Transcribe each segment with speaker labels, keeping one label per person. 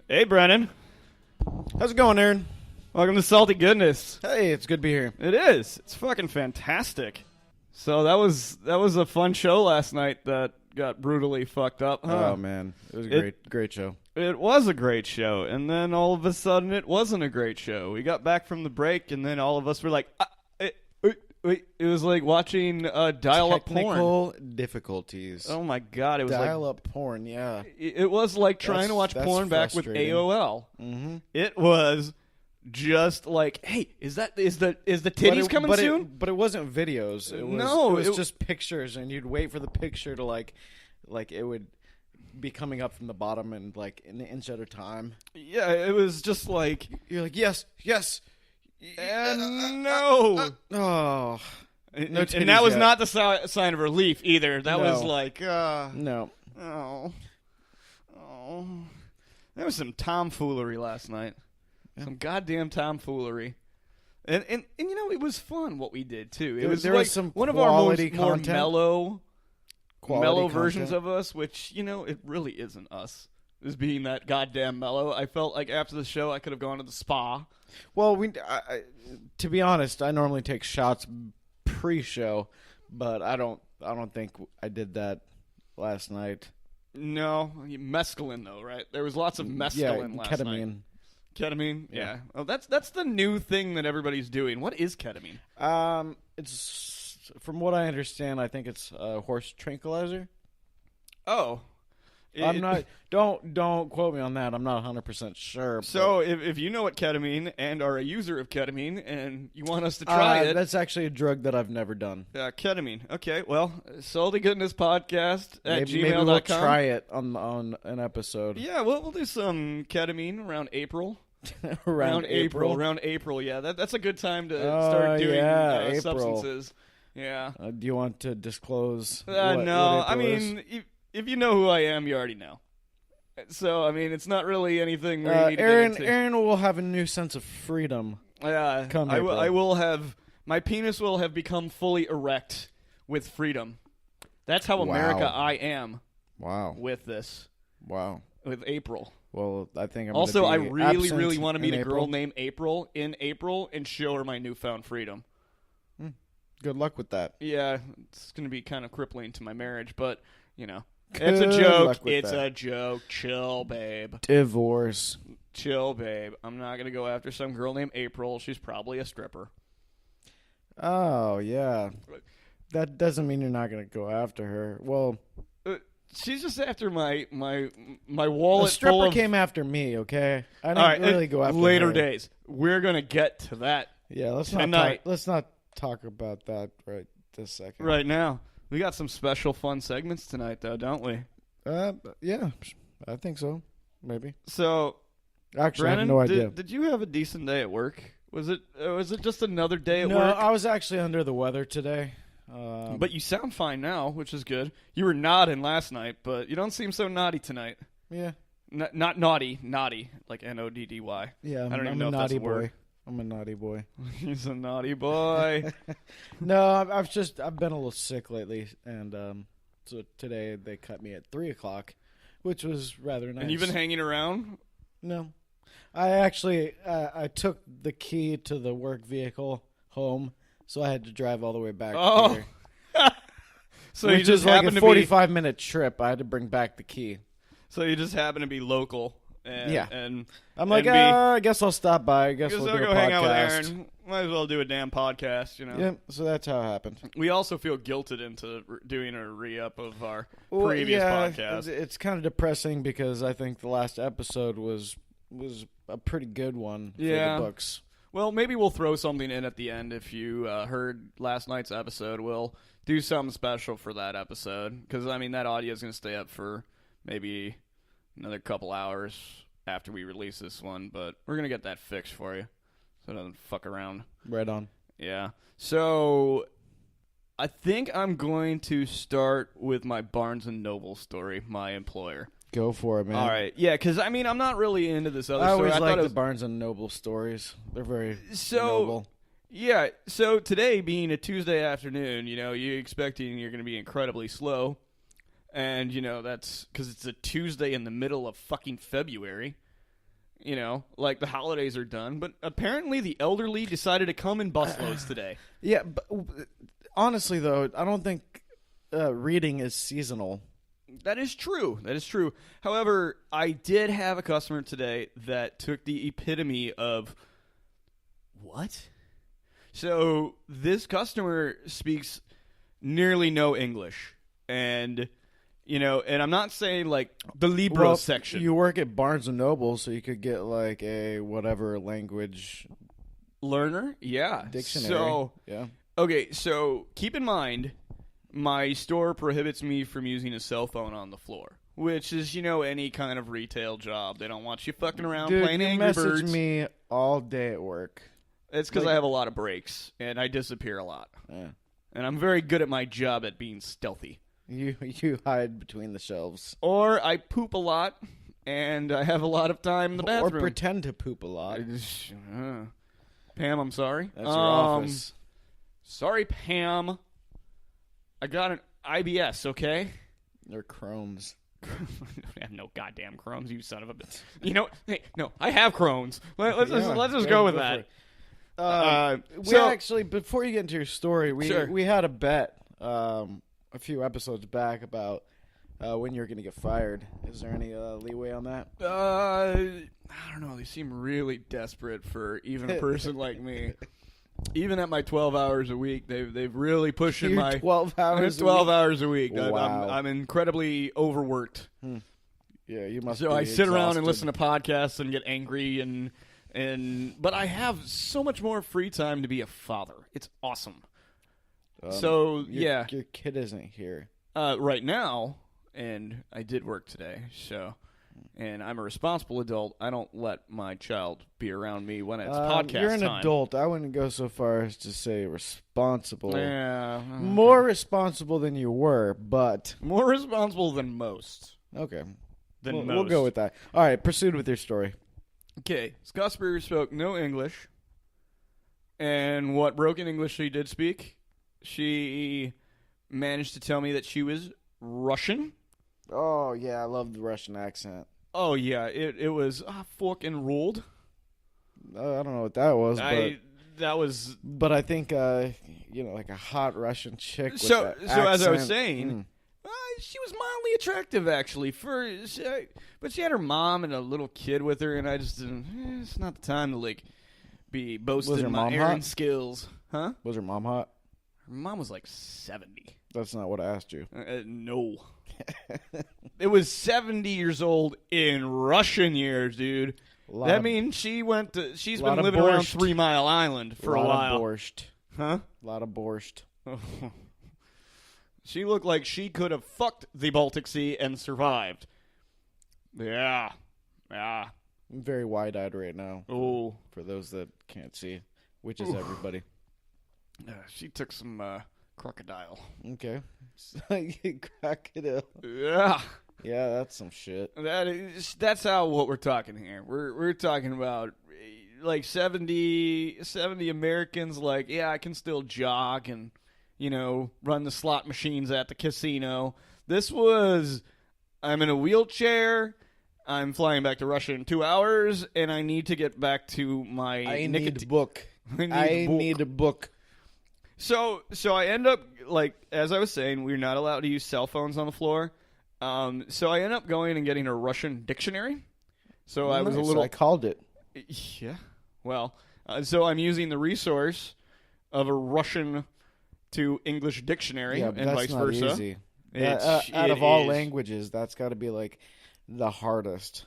Speaker 1: Hey, Brennan.
Speaker 2: How's it going, Aaron?
Speaker 1: Welcome to Salty Goodness.
Speaker 2: Hey, it's good to be here.
Speaker 1: It is. It's fucking fantastic. So that was a fun show last night that got brutally fucked up. Huh?
Speaker 2: Oh, man. It was a great show. It
Speaker 1: was a great show, and then all of a sudden it wasn't a great show. We got back from the break, and then all of us were like, it was like watching dial-up porn.
Speaker 2: Technical difficulties.
Speaker 1: Oh, my God. It was
Speaker 2: dial-up porn, yeah.
Speaker 1: It was like trying to watch porn back with AOL.
Speaker 2: Mm-hmm.
Speaker 1: It was just like, hey, is the titties coming soon?
Speaker 2: But it wasn't videos. It was just pictures, and you'd wait for the picture to like it would be coming up from the bottom and like an inch at a time.
Speaker 1: Yeah, it was just like
Speaker 2: you're like yes,
Speaker 1: and no.
Speaker 2: Oh,
Speaker 1: no, and that was not the sign of relief either. That was like
Speaker 2: no.
Speaker 1: Oh, there was some tomfoolery last night. Some goddamn tomfoolery. And you know, it was fun what we did, too. It was
Speaker 2: there
Speaker 1: like
Speaker 2: was some
Speaker 1: one of our more mellow
Speaker 2: content.
Speaker 1: versions of us, which, you know, it really isn't us, is being that goddamn mellow. I felt like after the show I could have gone to the spa.
Speaker 2: Well, to be honest, I normally take shots pre-show, but I don't think I did that last night.
Speaker 1: No, mescaline, though, right? There was lots of mescaline last
Speaker 2: ketamine.
Speaker 1: night. Ketamine, yeah. Oh, that's the new thing that everybody's doing. What is ketamine?
Speaker 2: It's from what I understand, I think it's a horse tranquilizer.
Speaker 1: Oh,
Speaker 2: I'm not. Don't quote me on that. I'm not 100% sure.
Speaker 1: So if you know what ketamine and are a user of ketamine and you want us to try it,
Speaker 2: that's actually a drug that I've never done.
Speaker 1: Ketamine. Okay, well, Salty Goodness Podcast at gmail.com.
Speaker 2: Maybe we'll try it on an episode.
Speaker 1: Yeah, we'll do some ketamine around April.
Speaker 2: around
Speaker 1: April, yeah. That's a good time to start doing substances. Yeah.
Speaker 2: Do you want to disclose?
Speaker 1: No, I mean, if you know who I am, you already know. So, I mean, it's not really anything we need to get into.
Speaker 2: Aaron will have a new sense of freedom.
Speaker 1: Yeah, I will have. My penis will have become fully erect with freedom. That's how America I am.
Speaker 2: Wow.
Speaker 1: With this.
Speaker 2: Wow.
Speaker 1: With April.
Speaker 2: Well, I think I'm
Speaker 1: also,
Speaker 2: I
Speaker 1: really want to meet a girl named April in April and show her my newfound freedom.
Speaker 2: Good luck with that.
Speaker 1: Yeah, it's going to be kind of crippling to my marriage, but, you know. It's a joke. It's a joke. Chill, babe.
Speaker 2: Divorce.
Speaker 1: Chill, babe. I'm not going to go after some girl named April. She's probably a stripper.
Speaker 2: Oh, yeah. That doesn't mean you're not going to go after her. Well,
Speaker 1: she's just after my wallet.
Speaker 2: A stripper
Speaker 1: full of...
Speaker 2: came after me, okay? I didn't really go after
Speaker 1: later
Speaker 2: her.
Speaker 1: days. We're going to get to that.
Speaker 2: Yeah, let's not talk about that right this second.
Speaker 1: Right now. We got some special fun segments tonight, though, don't we?
Speaker 2: Yeah, I think so. Maybe.
Speaker 1: So,
Speaker 2: actually,
Speaker 1: Brennan,
Speaker 2: I have no idea.
Speaker 1: Did you have a decent day at work? Was it just another day at work?
Speaker 2: No, I was actually under the weather today.
Speaker 1: But you sound fine now, which is good. You were nodding last night, but you don't seem so naughty tonight.
Speaker 2: Yeah.
Speaker 1: Not naughty, like NODDY.
Speaker 2: Yeah,
Speaker 1: I don't even know
Speaker 2: a
Speaker 1: if
Speaker 2: naughty
Speaker 1: that's a word.
Speaker 2: boy. I'm a naughty boy.
Speaker 1: He's a naughty boy.
Speaker 2: No, I've been a little sick lately, and so today they cut me at 3:00, which was rather nice.
Speaker 1: And you've been hanging around?
Speaker 2: No, I actually I took the key to the work vehicle home, so I had to drive all the way back here.
Speaker 1: So
Speaker 2: which
Speaker 1: you just
Speaker 2: is like a
Speaker 1: happened
Speaker 2: 45-minute trip. I had to bring back the key.
Speaker 1: So you just happen to be local.
Speaker 2: And I'm like,
Speaker 1: and
Speaker 2: I guess I'll stop by. I guess we'll do a
Speaker 1: go
Speaker 2: podcast.
Speaker 1: Hang out with Aaron. Might as well do a damn podcast, you know.
Speaker 2: Yeah, so that's how it happened.
Speaker 1: We also feel guilted into doing a re-up of our previous podcast.
Speaker 2: It's kind of depressing because I think the last episode was a pretty good one for the books.
Speaker 1: Well, maybe we'll throw something in at the end. If you heard last night's episode, we'll do something special for that episode. Because, I mean, that audio is going to stay up for maybe another couple hours after we release this one, but we're going to get that fixed for you so it doesn't fuck around.
Speaker 2: Right on.
Speaker 1: Yeah. So I think I'm going to start with my Barnes & Noble story, my employer.
Speaker 2: Go for it, man.
Speaker 1: All right. Yeah, because, I mean, I'm not really into this other story.
Speaker 2: I always like the Barnes & Noble stories. They're very noble.
Speaker 1: Yeah, so today being a Tuesday afternoon, you know, you're expecting you're going to be incredibly slow. And, you know, that's because it's a Tuesday in the middle of fucking February. like the holidays are done. But apparently the elderly decided to come in busloads today.
Speaker 2: Yeah, but honestly, though, I don't think reading is seasonal.
Speaker 1: That is true. However, I did have a customer today that took the epitome of what? So this customer speaks nearly no English. And, and I'm not saying like the Libro section.
Speaker 2: You work at Barnes & Noble, so you could get like a whatever language
Speaker 1: learner? Yeah.
Speaker 2: Dictionary.
Speaker 1: So,
Speaker 2: yeah.
Speaker 1: Okay, so keep in mind, my store prohibits me from using a cell phone on the floor, which is, any kind of retail job. They don't want you fucking around playing Angry Birds.
Speaker 2: You message me all day at work.
Speaker 1: It's because I have a lot of breaks, and I disappear a lot.
Speaker 2: Yeah.
Speaker 1: And I'm very good at my job at being stealthy.
Speaker 2: You hide between the shelves.
Speaker 1: Or I poop a lot, and I have a lot of time in the bathroom.
Speaker 2: Or pretend to poop a lot.
Speaker 1: Pam, I'm sorry.
Speaker 2: That's your office.
Speaker 1: Sorry, Pam. I got an IBS, okay?
Speaker 2: They're Crohn's.
Speaker 1: I have no goddamn Crohn's, you son of a bitch. Hey, no, I have Crohn's. Let's just go with that.
Speaker 2: Actually, before you get into your story,
Speaker 1: Sure.
Speaker 2: we had a bet a few episodes back about when you're going to get fired. Is there any leeway on that?
Speaker 1: I don't know. They seem really desperate for even a person like me. Even at my 12 hours a week, they've really pushing
Speaker 2: You're
Speaker 1: my
Speaker 2: 12 hours.
Speaker 1: 12 hours a week.
Speaker 2: Wow.
Speaker 1: I'm incredibly overworked.
Speaker 2: Yeah, you must.
Speaker 1: So
Speaker 2: be
Speaker 1: I sit around
Speaker 2: exhausted.
Speaker 1: and listen to podcasts and get angry but I have so much more free time to be a father. It's awesome.
Speaker 2: Your kid isn't here
Speaker 1: right now, and I did work today, and I'm a responsible adult. I don't let my child be around me when it's podcast time.
Speaker 2: You're an adult. I wouldn't go so far as to say responsible.
Speaker 1: Yeah,
Speaker 2: more responsible than you were, but
Speaker 1: more responsible than most.
Speaker 2: Okay,
Speaker 1: most.
Speaker 2: We'll go with that. All right, proceed with your story.
Speaker 1: Okay, Scottsburger spoke no English, and what broken English she did speak, she managed to tell me that she was Russian.
Speaker 2: Oh, yeah, I love the Russian accent.
Speaker 1: Oh, yeah, it was fucking ruled.
Speaker 2: I don't know what that was, but I think, like a hot Russian chick with that accent.
Speaker 1: As I was saying, she was mildly attractive, actually. But she had her mom and a little kid with her, and I just didn't. It's not the time to be boasting my Aaron skills, huh?
Speaker 2: Was her mom hot?
Speaker 1: Her mom was 70.
Speaker 2: That's not what I asked you.
Speaker 1: No. It was 70 years old in Russian years, dude. That means she's been living around 3 Mile Island for a while.
Speaker 2: A lot of borscht.
Speaker 1: Huh?
Speaker 2: A lot of borscht.
Speaker 1: She looked like she could have fucked the Baltic Sea and survived. Yeah.
Speaker 2: I'm very wide-eyed right now.
Speaker 1: Oh.
Speaker 2: For those that can't see, which is everybody.
Speaker 1: She took some crocodile.
Speaker 2: Okay. Crocodile.
Speaker 1: Yeah.
Speaker 2: Yeah, that's some shit.
Speaker 1: That's what we're talking here. We're talking about 70 Americans I can still jog and run the slot machines at the casino. This was, I'm in a wheelchair, I'm flying back to Russia in 2 hours, and I need to get back to my...
Speaker 2: I need a book.
Speaker 1: So I end up, as I was saying, we're not allowed to use cell phones on the floor. So I end up going and getting a Russian dictionary. So I was a little...
Speaker 2: I called it.
Speaker 1: Yeah. Well, so I'm using the resource of a Russian to English dictionary and vice versa.
Speaker 2: Easy. Out of all languages, that's got to be the hardest.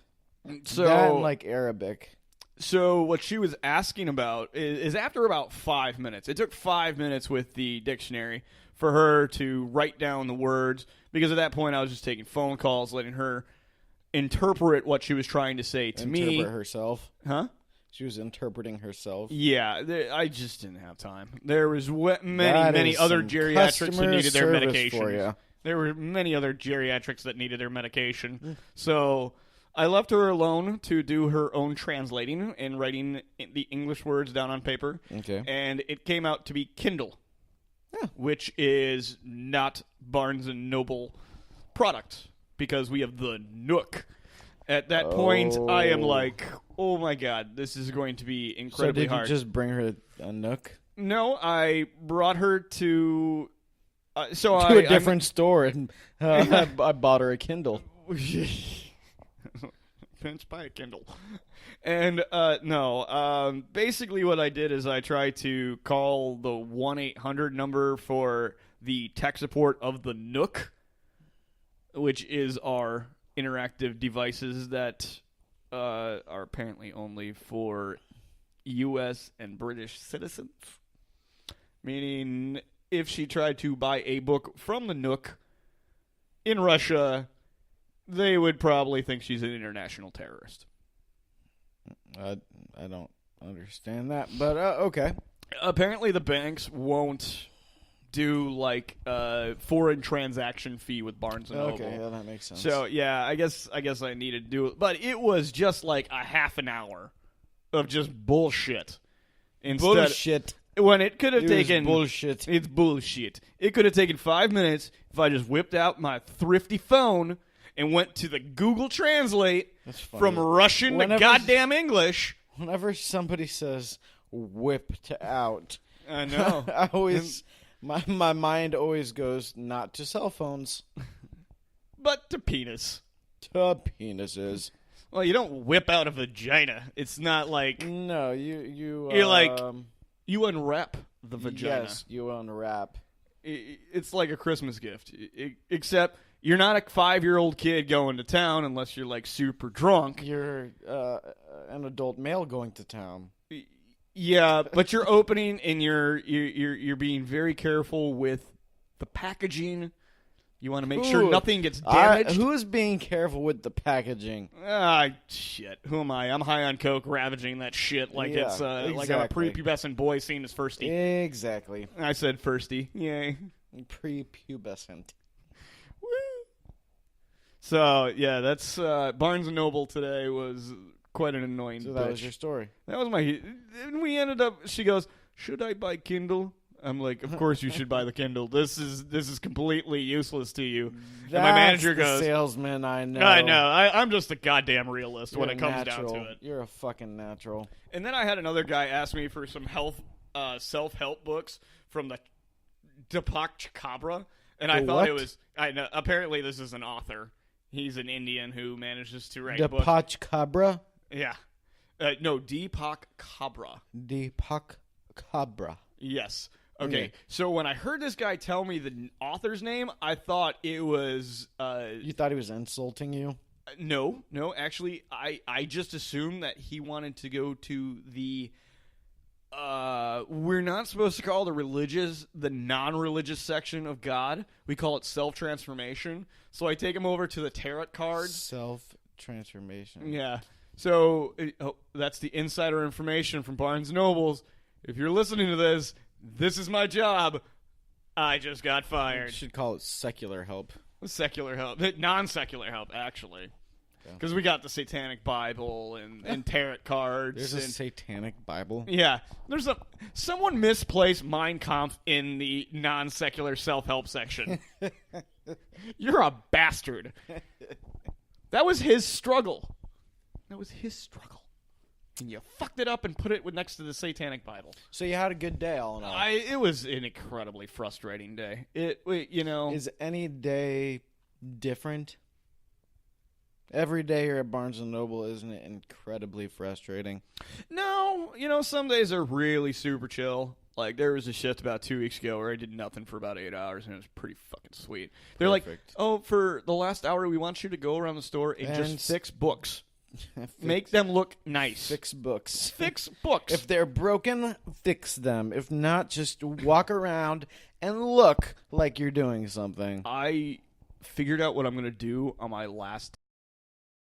Speaker 1: So
Speaker 2: that and Arabic.
Speaker 1: So what she was asking about is after about 5 minutes. It took 5 minutes with the dictionary for her to write down the words, because at that point I was just taking phone calls, letting her interpret what she was trying to say to me.
Speaker 2: Interpret herself?
Speaker 1: Huh?
Speaker 2: She was interpreting herself.
Speaker 1: Yeah, I just didn't have time. There was many other geriatrics that needed their medication. There were many other geriatrics that needed their medication. So I left her alone to do her own translating and writing the English words down on paper.
Speaker 2: Okay.
Speaker 1: And it came out to be Kindle, which is not Barnes & Noble product, because we have the Nook. At that point, I am like, Oh my god, this is going to be incredibly hard.
Speaker 2: So did you just bring her a Nook?
Speaker 1: No, I brought her to a different
Speaker 2: store, and I bought her a Kindle.
Speaker 1: Pinch by a Kindle. And no, basically what I did is I tried to call the 1-800 number for the tech support of the Nook, which is our interactive devices that are apparently only for U.S. and British citizens. Meaning, if she tried to buy a book from the Nook in Russia, they would probably think she's an international terrorist.
Speaker 2: I don't understand that, but okay.
Speaker 1: Apparently, the banks won't do like a foreign transaction fee with Barnes and Noble.
Speaker 2: Okay, yeah, that makes sense.
Speaker 1: So yeah, I guess I needed to do it, but it was just like a half an hour of just bullshit.
Speaker 2: Bullshit.
Speaker 1: When it could have taken
Speaker 2: bullshit.
Speaker 1: It's bullshit. It could have taken 5 minutes if I just whipped out my thrifty phone and went to the Google Translate from Russian to goddamn English.
Speaker 2: Whenever somebody says whipped out,
Speaker 1: I know.
Speaker 2: I always my mind always goes not to cell phones,
Speaker 1: but to penis.
Speaker 2: To penises.
Speaker 1: Well, you don't whip out a vagina. It's not like
Speaker 2: no, you're
Speaker 1: like you unwrap the vagina.
Speaker 2: Yes, you unwrap.
Speaker 1: It's like a Christmas gift, except you're not a 5-year-old kid going to town unless you're like super drunk.
Speaker 2: You're an adult male going to town.
Speaker 1: Yeah, but you're opening and you're being very careful with the packaging. You want to make sure nothing gets damaged.
Speaker 2: Who's being careful with the packaging?
Speaker 1: Shit. Who am I? I'm high on coke, ravaging that shit like it's
Speaker 2: exactly.
Speaker 1: like I'm a prepubescent boy seeing his firstie.
Speaker 2: Exactly.
Speaker 1: I said firstie. Yay.
Speaker 2: Prepubescent.
Speaker 1: Woo. So yeah, that's Barnes and Noble today was quite an annoying.
Speaker 2: So that was your story.
Speaker 1: That was my. And we ended up. She goes, "Should I buy Kindle?" I'm like, of course you should buy the Kindle. This is completely useless to you. And my manager goes,
Speaker 2: salesman, I know.
Speaker 1: I know. I'm just a goddamn realist when it comes down to it.
Speaker 2: You're a fucking natural.
Speaker 1: And then I had another guy ask me for some self-help books from the Deepak Chopra, and I thought it was. I know. Apparently, this is an author. He's an Indian who manages to write books.
Speaker 2: Deepak Chopra?
Speaker 1: Yeah. No, Deepak Chopra.
Speaker 2: Deepak Chopra.
Speaker 1: Yes. Okay, so when I heard this guy tell me the author's name, I thought it was...
Speaker 2: you thought he was insulting you?
Speaker 1: No, actually, I just assumed that he wanted to go to the... we're not supposed to call the non-religious section of God. We call it self-transformation. So I take him over to the tarot cards.
Speaker 2: Self-transformation.
Speaker 1: Yeah. So that's the insider information from Barnes & Noble's. If you're listening to this... This is my job. I just got fired.
Speaker 2: You should call it secular help.
Speaker 1: Secular help. Non-secular help, actually. Because we got the Satanic Bible and tarot cards.
Speaker 2: There's a Satanic Bible?
Speaker 1: Yeah. Someone misplaced Mein Kampf in the non-secular self-help section. You're a bastard. That was his struggle. And you fucked it up and put it next to the Satanic Bible.
Speaker 2: So you had a good day, all in all.
Speaker 1: It was an incredibly frustrating day.
Speaker 2: Is any day different? Every day here at Barnes & Noble, isn't it incredibly frustrating?
Speaker 1: No. Some days are really super chill. Like, there was a shift about 2 weeks ago where I did nothing for about 8 hours, and it was pretty fucking sweet. They're like, oh, for the last hour, we want you to go around the store and just fix books. Make them look nice.
Speaker 2: Fix books.
Speaker 1: Fix books.
Speaker 2: If they're broken, fix them. If not, just walk around and look like you're doing something.
Speaker 1: I figured out what I'm going to do on my last